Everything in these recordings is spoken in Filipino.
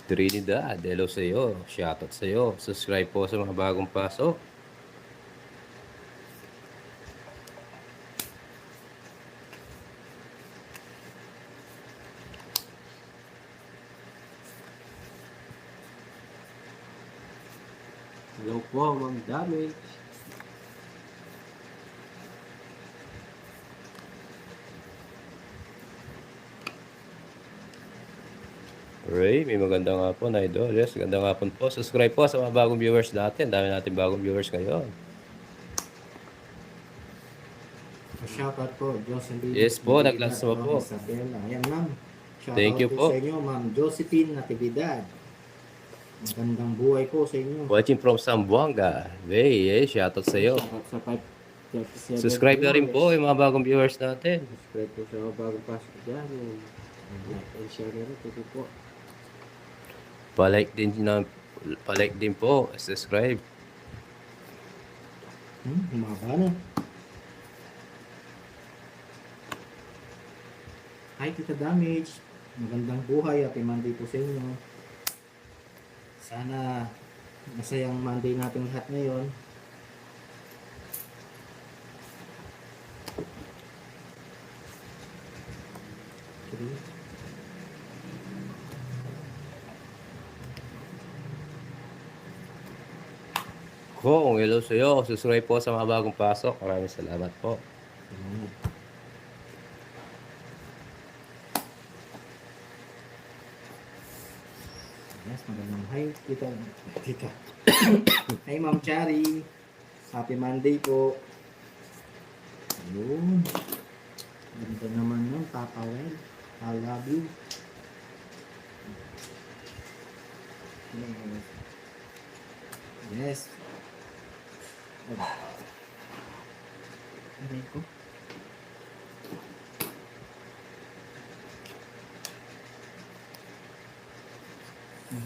Trinidad, hello sa iyo. Shoutout sa iyo. Subscribe po sa mga bagong pasok. Hello po, Ma'am Damage. Ray, may magandang hapon, idol. Yes, magandang hapon po. Subscribe po sa mga bagong viewers natin. Dami natin bagong viewers ngayon. Shoutout po, Jocelyn. Yes po, nag-last mo po. Isabela. Ayan, ma'am. Thank you Shoutout po po. sa inyo, ma'am Josephine Natividad. Magandang buhay po sa inyo. Watching from Zamboanga. Ray, shoutout sa iyo. Shoutout sa 537 Subscribe na rin po viewers. yung mga bagong viewers natin. Subscribe po sa mga bagong pasok dyan. Like and share na rin. Thank you po. Palike din po. Subscribe. Humaba na. Hi, Tita Damage. Magandang buhay. Happy Monday po sa inyo. Sana masayang Monday natin lahat ngayon. Kung hello sa iyo. Subscribe po sa mga bagong pasok. Maraming salamat po. Yes, magandang hi, Tita. Tita. Hi, Ma'am Chari. Happy Monday po. Ayun. Ganda naman nun, Papa Well. I love you. Yes. Aray ko.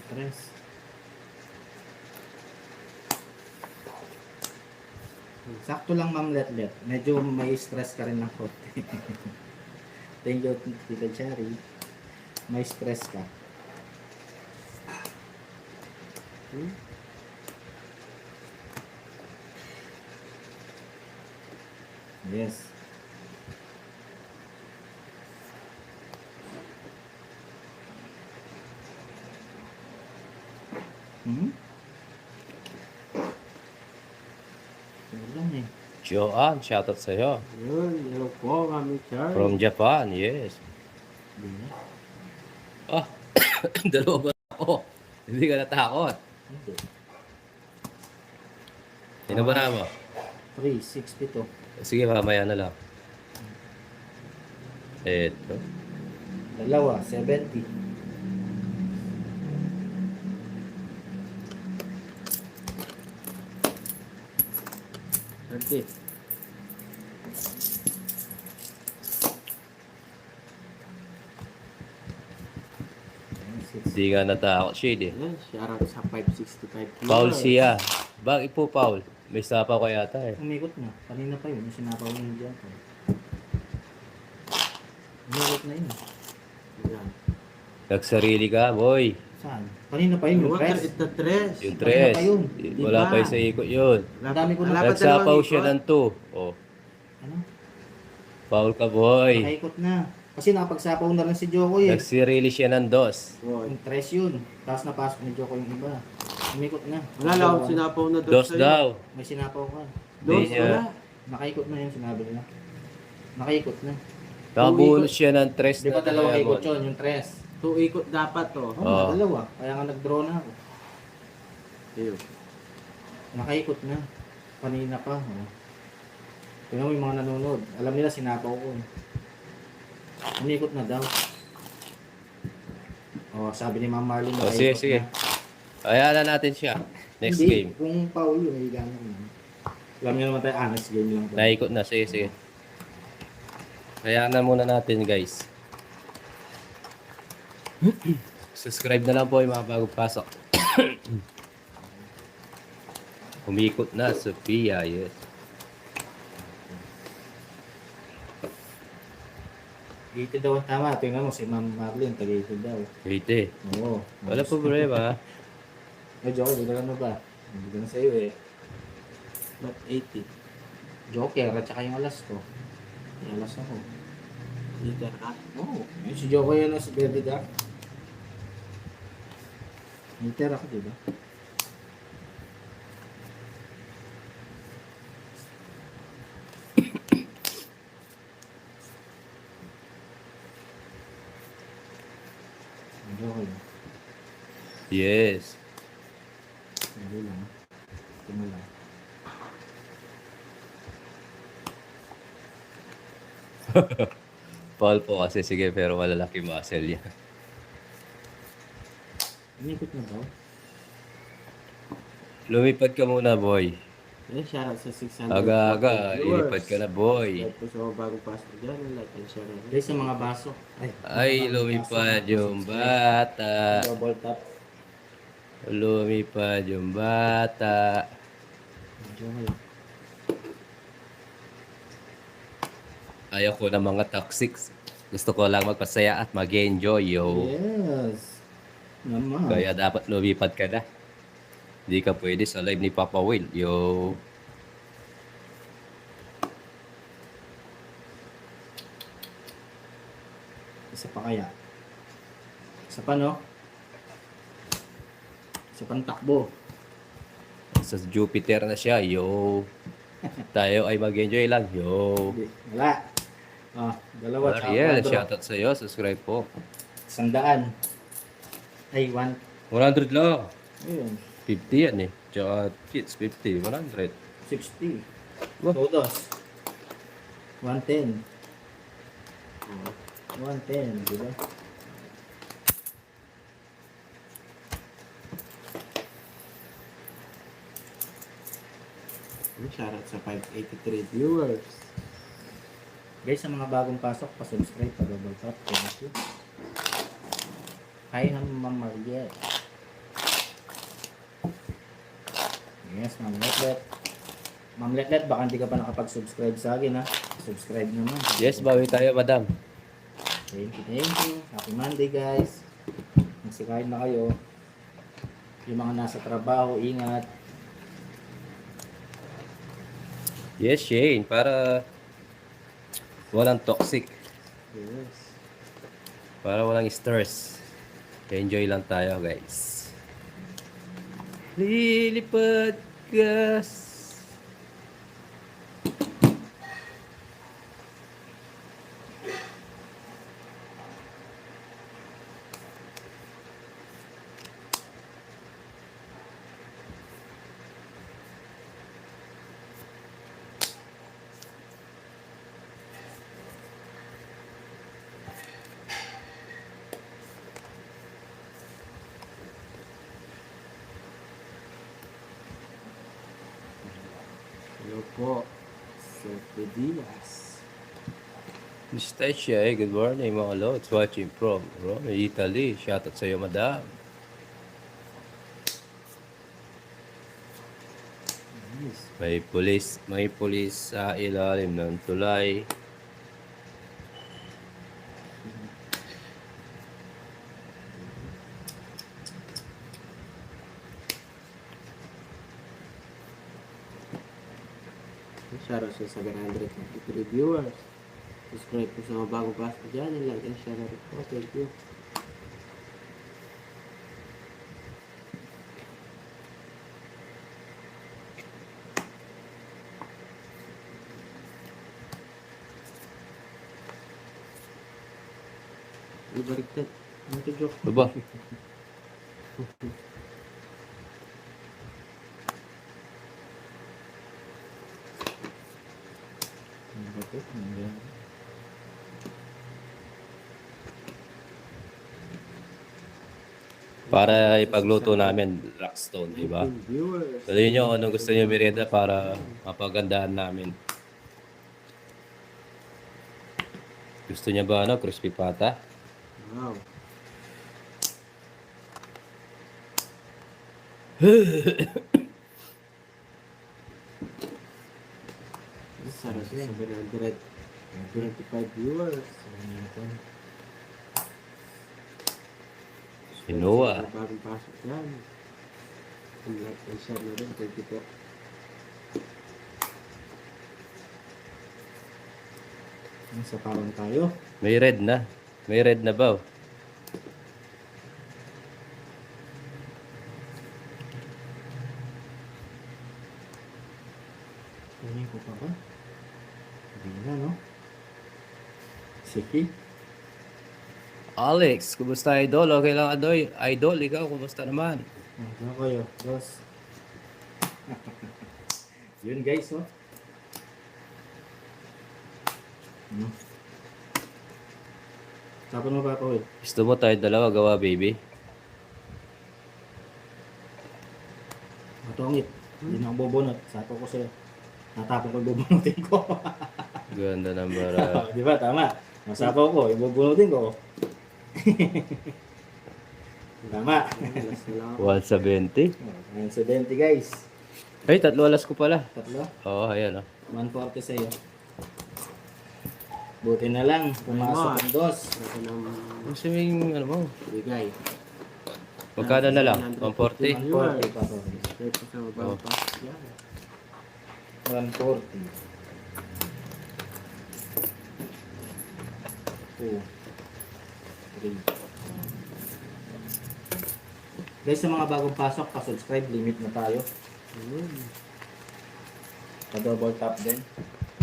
Tres. Sakto lang, Ma'am Letlet. Medyo may stress ka rin ng konti. Thank you, Tita Cherry. May stress ka. Yes. Lang eh. Joanne, shoutout sa iyo. Yun. Hello po, Ma'am Charles. From Japan, yes. Ah, dalawa ba ako? Hindi ka natakot. Hindi. Sino ba na mo? 362. Sige, mamaya na lang. Eto. Dalawa, 70. Okay. Hindi ka natakot, Shade eh. Yan. Shoutout sa 565 viewers. Paul siya. Bakit po, Paul? May sapa ko yata eh. Umikot na. Kanina pa yun. Yung sinapaw mo yung dyan. Umikot na yun. Yan. Nagsarili ka, boy. Saan? Kanina pa yun yung Water press. is the dress. Yung tres. pa yun? Wala Diba? pa yung sa ikot yun. Ang dami ko na. Dapat Nagsapaw dalawang siya ikot. ng 2. Oh, Ano? Paul ka, boy. Nakaikot na. Kasi nakapagsapaw na rin si Joko eh. Nagsirili siya ng 2. Boy. Yung tres yun. Tapos napasok ni Joko yung iba. Umikot na. Wala lang akong sinapaw na doon 2 daw. May sinapaw ka. Dos, Hindi niya. wala. Nakaikot na yun sinabi nila. Nakaikot na. Nakabunot siya ng 3 Di ba dalawang ikot yun? Yung tres. 2 ikot dapat to. Oo, Oo. dalawa. Kaya nga nag-draw na ako. Ayun. Nakaikot na. Kanina pa. Oh. Tingnan mo yung mga nanonood. Alam nila sinapaw ko. Unikot na daw. Oh, sabi ni Ma'am Marlene. Oh, nakaikot sige. na. Hayaan na natin siya. Next Hindi, game. kung foul yun, higa naman. Alam niyo naman tayo, next game lang. to. Naikot na. Sige. Hayaan na muna natin, guys. Subscribe na lang po yung mga bagong pasok. Umikot na, Sophia. Yes. 80 daw ang tama. Tingnan mo si Ma'am Marlene, tag-80 daw. 80. Oo. Wala problema. Joker, bigyan ano ba? Bigyan sa iyo eh. Ba't 80? Joker, at saka yung alas ko. Yung alas ako. Liter ka? Oo. Yung si Joker yun sa David ah. Liter ako, diba? Joker. Yes. Hindi lang. Tingnan lang. Paul po kasi sige pero malalaki muscle yan. Inikot na daw. Lumipad ka muna boy. Eh, shoutout sa 600 Aga-aga, viewers. lilipad ka na boy. Kahit po sa mga bagong pasok dyan, like and share na rin. Guys, sa mga baso. Ay, lumipad yung bata. Double tap. Lumipad yung bata. Joker. Ayaw ko ng mga toxics. Gusto ko lang magpasaya at mag-enjoy, yo. Yes. Naman. Kaya dapat lumipad ka na. Hindi ka pwede sa live ni Papa Will, yo. Isa pa kaya? Isa pa no? Isa pang takbo. Sa Jupiter na siya, yo. Tayo ay mag-enjoy lang, yo. Hindi. Wala. Ah, dalawa. tsaka Ariel, kwadro. shoutout sa'yo. Subscribe po. 100. Ay, 1. 100 lang. Ayun. 50 yan eh. Tsaka kids, 50. 100. 60. Wah. Todos. 110. 110, di ba? Shoutout sa 583 viewers. Guys, sa mga bagong pasok, pa-subscribe, pa-double tap. Thank you. Hi, Ma'am Mariel. Yes, Ma'am Letlet. Ma'am Letlet, baka hindi ka pa nakapag-subscribe sa akin, ha? Subscribe naman. Yes, bawi tayo, madam. Thank you, thank you. Happy Monday, guys. Magsikain na kayo. Yung mga nasa trabaho, ingat. Yes, Shane. Para walang toxic. Yes. Para walang stress. Enjoy lang tayo, guys. Lilipad gas. Hello po. Sir Diaz. Nastasia, good morning mga lods. Watching from Rome, Italy. Shoutout sa'yo, madam. Yes. May pulis sa ilalim ng tulay. Shoutout sa 753 viewers. Subscribe po sa mga bagong pasok dyan. Like and share na rin po. Thank you. Ibariktad. Ano ito, joke? Ano ba? Ano ba ito? Ano ba yan? Para ipagluto namin rockstone, di ba? Viewers. Sabihin nyo anong gusto nyo merienda para mapagandaan namin. Gusto niya ba crispy pata? Wow. Shoutout sa 700 25 viewers. Sabi natin. Sinua. Bagong pasok yan. Ang like and share na rin. Thank you po. Sa parang tayo. May red na. May red na ba? Kunin ko pa ba? Hindi na, no? Sige. Alex, kumusta idol? Okay lang idol. Idol, ikaw, kumusta naman? Ano kayo? Dos. Yun guys, oh. Tapon mo ba ako, eh? Gusto mo tayo dalawa gawa, baby? Matungit. Hindi na ako bubunot. Sapo ko sa'yo. Natapon ko bubunutin ko. Ganda ng bara. Di ba? Tama. Masapaw ko. Ibubunutin ko. Tama. Last na lang ako. 170. Ang 70 guys. Ay, 3 alas ko pala. Tatlo. Oo, ayan oh. 140 sa'yo. Buti na lang. Pumasok ang dos. Ito nang Gusto mo yung, ano mo? bigay. Magkano na lang? 140? 140 pa to. Subscribe po sa bagong pasok yan. 140. 2 3. Guys, sa mga bagong pasok, pa-subscribe, limit na tayo. Pa-double tap din.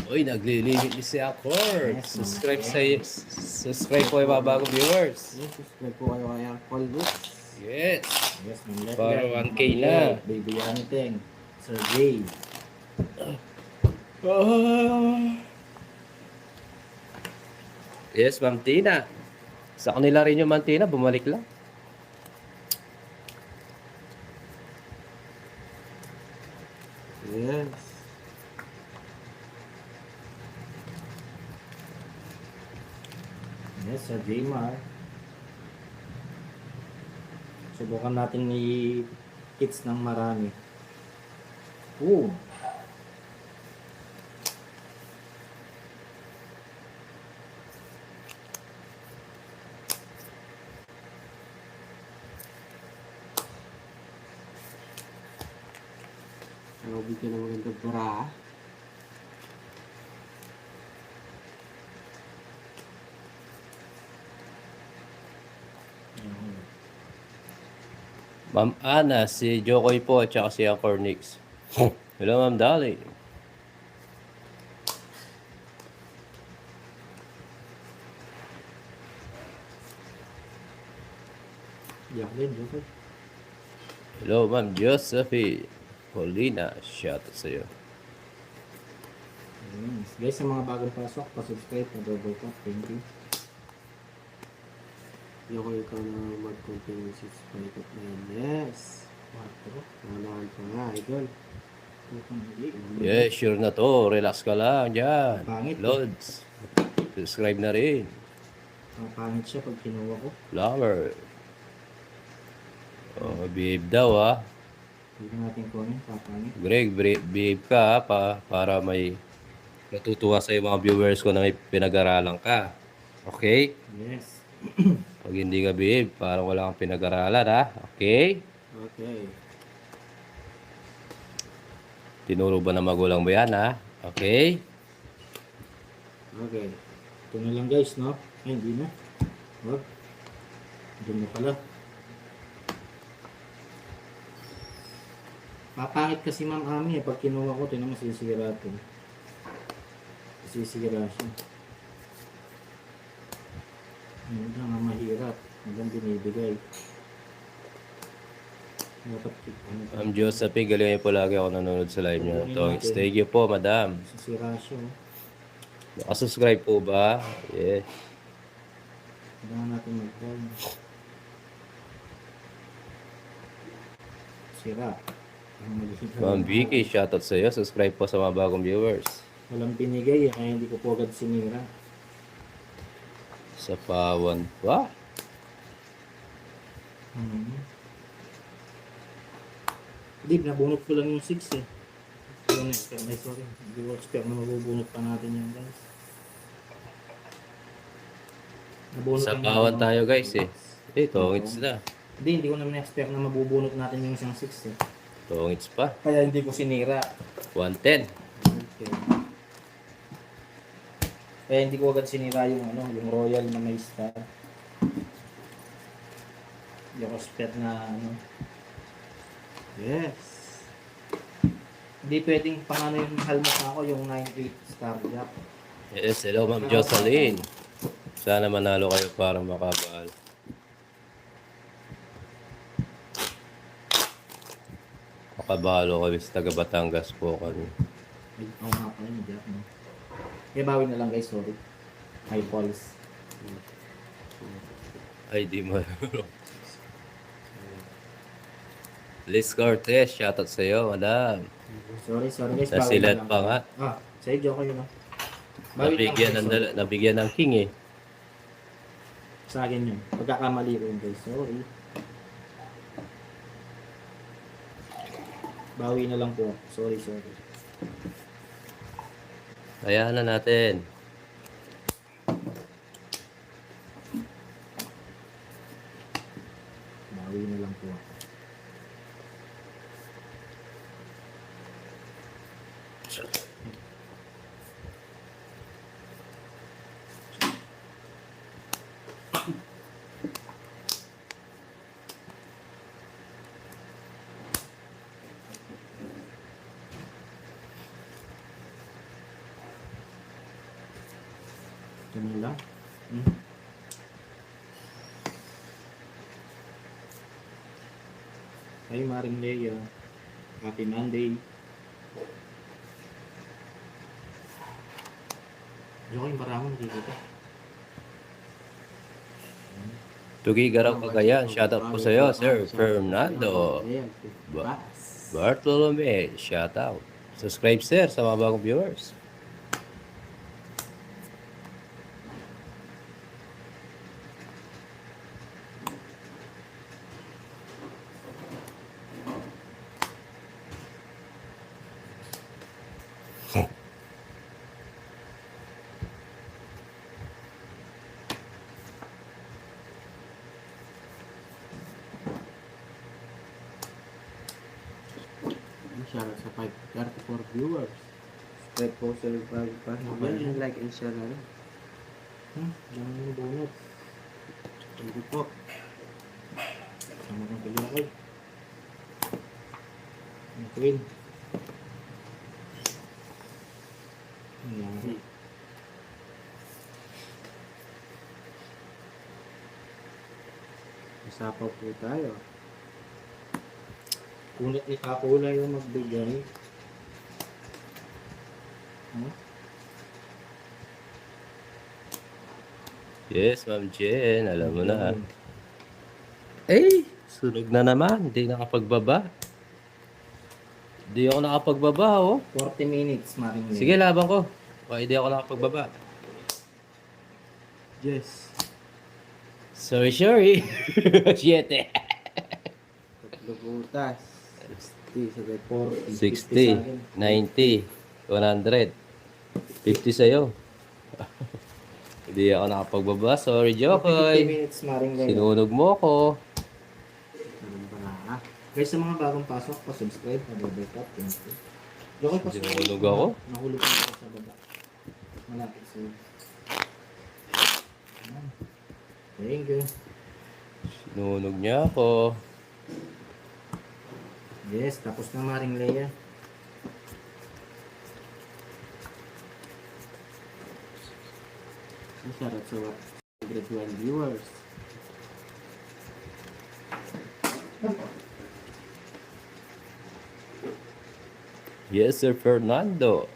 Uy, naglilimit ni si Akor. Yes, Subscribe po yung mga bagong viewers. Yes, subscribe po kayo kaya Call Books. Yes. Yes, ng left Para guard, 1K Ma'am na. Leo, Baby Anything, Sir Jay. Yes, Ma'am Tina. Sa kanila rin yung Ma'am Tina, bumalik lang. Yes. Yes, Sir Jaymar. Subukan natin i-hits ng marami. Ooh. Ako bigyan ng magandang bra. Ma'am Ana, si Jokoy po, at saka si Akor Nix. Hello, Ma'am Dali. Jacqueline, Joseph. Hello, Ma'am Josephine. Paulina, shout out sa'yo. Yes. Guys, sa mga bagong pasok, pa-subscribe, pa-double tap. Thank you. Yung ko ikaw na mag-continue sa subscribe at na yan. Yes. 4. Nanahan pa nga, idol. Yes, sure na to. Relax ka lang dyan. Pangit. Lods. Subscribe na rin. Pangit siya pag kinuha ko. Flower. Oh, behave daw ah. Hindi natin kunin, papangit. Greg, behave ka ah, para may natutuwa sa mga viewers ko na may pinag-aralan ka. Okay? Yes. Pag hindi ka behave, parang wala kang pinag-aralan ha. Okay? Okay. Tinuro ba na magulang mo yan ha? Okay? Okay. Ito na lang guys, no? Ay, hindi na. Wag. Doon na pala. Papangit kasi Ma'am Ami eh. Pag kinuha ko, ito na masisira ito. Masisira siya. Hindi na nga mahirap. Hanggang binibigay. Dapat ano pa. Ma'am Josephine, galing po lagi ako nanonood sa live niyo. Thank you po, madam. Masisira siya. Oh. Nakasubscribe po ba? Yeah. Kailangan natin mag-call. Sira. Ang magiging- Ma'am Vicky, shoutout sa iyo. Subscribe po sa mga bagong viewers. Walang binigay eh, kaya hindi ko po agad sinira. Sa pawan pa. Hindi, nabunot ko lang yung 6 eh. Yung expert, sorry. Hindi ko expect na mabubunot pa natin yan guys. Nabunot Sa lang bawan natin, tayo guys eh. Eh, tongits Oo. na. Hindi ko naman expect na mabubunot natin yung isang 6 eh. Tongits pa. Kaya hindi ko sinira. 110. Okay. Kaya hindi ko agad sinira yung ano, yung royal na may star. Hindi ako expect na ano. Yes. Hindi pwedeng pang ano yung halmat ako, yung 9-8 star jack. Yes, hello Ma'am Jocelyn. Sana manalo kayo para makabal. Makabalo kami sa taga Batangas po kami. Ay, oo nga pala yung jack no. Kaya bawi na lang guys, sorry. High falls. Ay, di mo. Liz Cortez, shoutout sa iyo, madam. Sorry guys, bawi na Nasilat lang. pa nga. Ah, sa'yo joke yun no. Bawi na lang, Nabigyan guys, ng, sorry. nabigyan ng king eh. Sa akin yun. Pagkakamali ko yun guys, sorry. Bawi na lang po. Sorry. Hayaan na natin. Bawi na lang po. Ganun lang. Hi, Maring Leia. Happy Monday. Joke yung parang nakikita. Tugigaraw Cagayan, shoutout po sa iyo, Sir Fernando. Bartolome, shoutout. Subscribe sir sa mga bagong viewers. Shoutout sa 534 viewers. Subscribe po sa bago pa. Yan, like and share na rin. Jangan yung bunot. Thank you po. Sama kang paglalakay. Ang queen. Nangyari. Usapaw po tayo. Kunat ni Kapula yung magbigay. Yes, Ma'am Jen, alam mo na. Eh, sunog na naman, hindi nakapagbaba. Hindi ako nakapagbaba, oh. 40 minutes, Maring Leia. Sige, laban ko. Baka hindi ako nakapagbaba. Yes. Sorry. 7. Tatlo butas. 60 sa 40, 60, 90, 100. 50 sa'yo. Hindi ako nakapagbaba. Sorry, 50 Jokoy. minutes, Maring Leia. Sinunog mo ko. Ganun pala. Guys, sa mga bagong pasok, pa-subscribe, pa-double tap, thank you. Jokoy, pasok. Sinunog ako. Nahulog ako sa baba. Malapit sa'yo. Ayan. Thank you. Sinunog niya ako. Yes, tapos na, Maring Leia. Shoutout sa 101 viewers. Yes, Sir Fernando.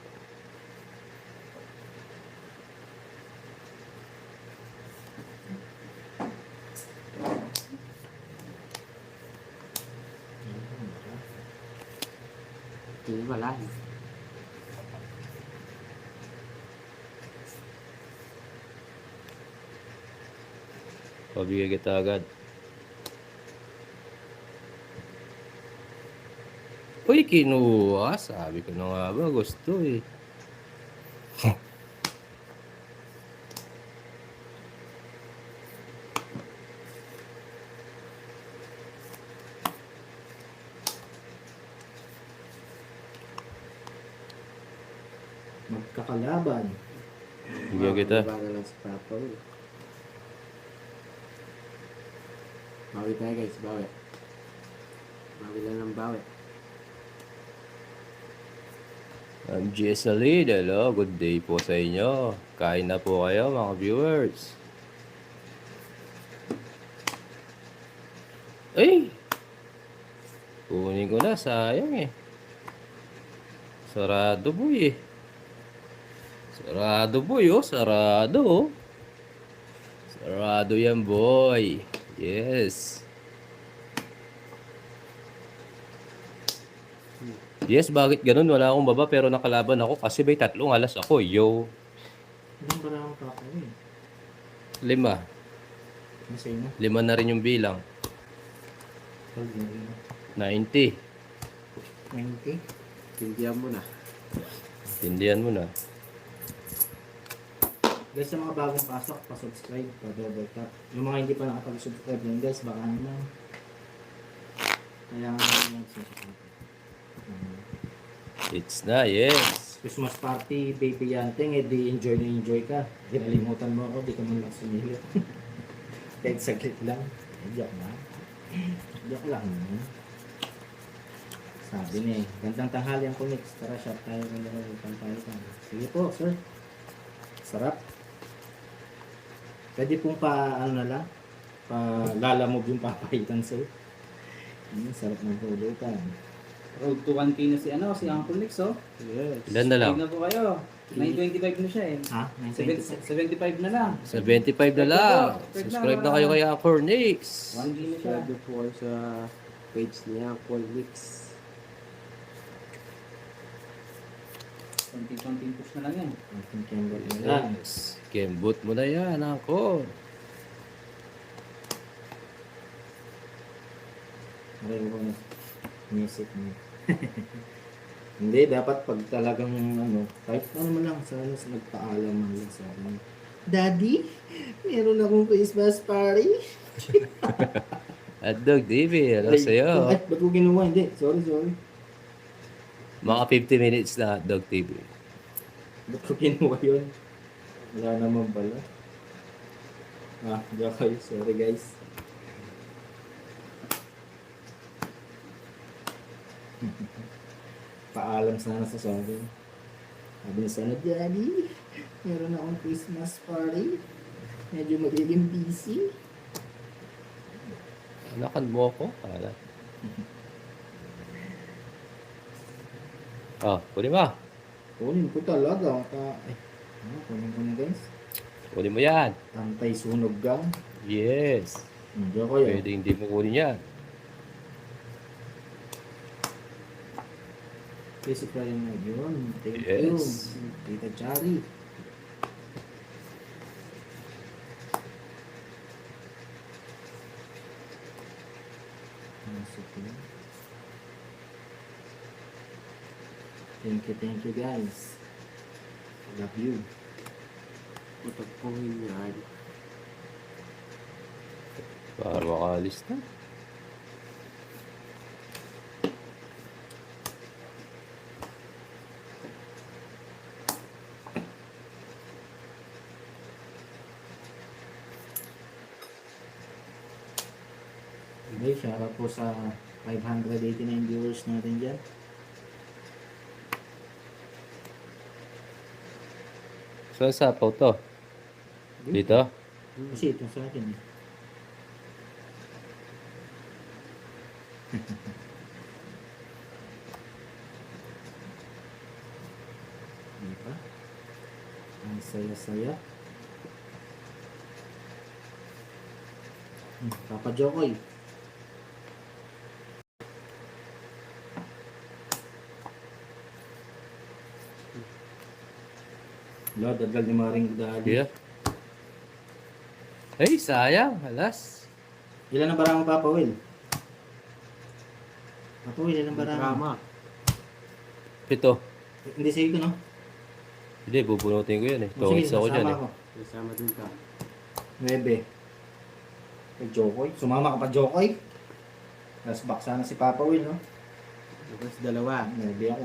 Hindi pala. Pabigay kita agad. Uy, kinuha. Sabi ko na nga ba, gusto eh. kakalaban. Bigyan kita. Bago lang si Papa. Bawi tayo guys, bawi. Bawi lang ng bawi. I'm GS Salid. Hello, good day po sa inyo. Kain na po kayo mga viewers. Ay! Kunin ko na, sayang eh. Sarado boy eh. Sarado boy oh, sarado oh. Sarado yan boy. Yes. Yes, bakit ganun? Wala akong baba pero nakalaban ako kasi may 3 alas ako. Yo. Ilan ba lang ako eh? 5. Nasa inyo? 5 na rin yung bilang. 90. 20? Tindihan mo na. Tindihan mo na. Guys, sa mga bagong pasok, pa-subscribe, pa-double tap. Yung mga hindi pa nakapag-subscribe yan guys, baka naman. Kaya nga yung subscribe. It's na, yes. Christmas party, baby yanting, eh di enjoy na enjoy ka. Di nalimutan mo ako, di ka man lang sumili. Kahit saglit lang. Joke na. Joke lang. Sabi niya eh, gandang tanghali ang comics. Tara, shop tayo ng pampalitan. Sige po, sir. Sarap. Pwede pong ano na lang, lalamog yung papaitan, sir. Sarap ng pulutan. Road to 1K na si Uncle Nix, oh. Yes. Ilan na lang? Subscribe na po kayo. 925 na siya eh. Ha? 75 na lang. 75 na lang. Subscribe na kayo kay Uncle Nix. 1K na siya. Subscribe po kayo sa page niya, Paul Mix. Konting push na lang yan. Yes. Kembot mo na yan, Uncle. Maraming ko na music niya. Hindi, dapat pag talagang ano, kahit ano man lang, sana sa nagpaalam man lang sa akin. Daddy, meron akong Christmas party. Hotdog TV, hello sa'yo. Ba't ko ginawa? Hindi, sorry. Mga 50 minutes na Hotdog TV. Ba't ko ginawa yun? Wala naman pala. Joke kayo. Sorry guys. Paalam sana sa sabi. Sabi niya sana, Daddy, meron akong Christmas party. Medyo magiging busy. Anakan mo ako? Ala. Kunin mo. Kunin ko talaga. Kunin ko na guys. Kunin mo yan. Tantay sunog ka. Yes. Diyan kayo. Pwede hindi mo kunin yan. Basic pa rin na yun. Thank Yes. you. Tita Chari. Thank you guys. Love you. Matagpuhin yan. Para makalis na. Okay, shoutout po sa 589 viewers natin dyan. Saan sapaw to? Dito? Kasi ito sa akin eh. Diba? Ang saya-saya. Papa Jokoy. Wala, dagal ni Maring Dali. Yeah. Ay, sayang. Alas. Ilan ang barang mo, Papa Will? Papa Will, ilan ang barang mo? Drama. 7. Hindi sa'yo ito, no? Hindi, bubunutin ko yan eh. Sige, Tawis ako dyan nasama eh. ko. Kasama din ka. 9. Kay Jokoy. Sumama ka pa, Jokoy. Last back sana si Papa Will, no? Tapos 2. 9 ako.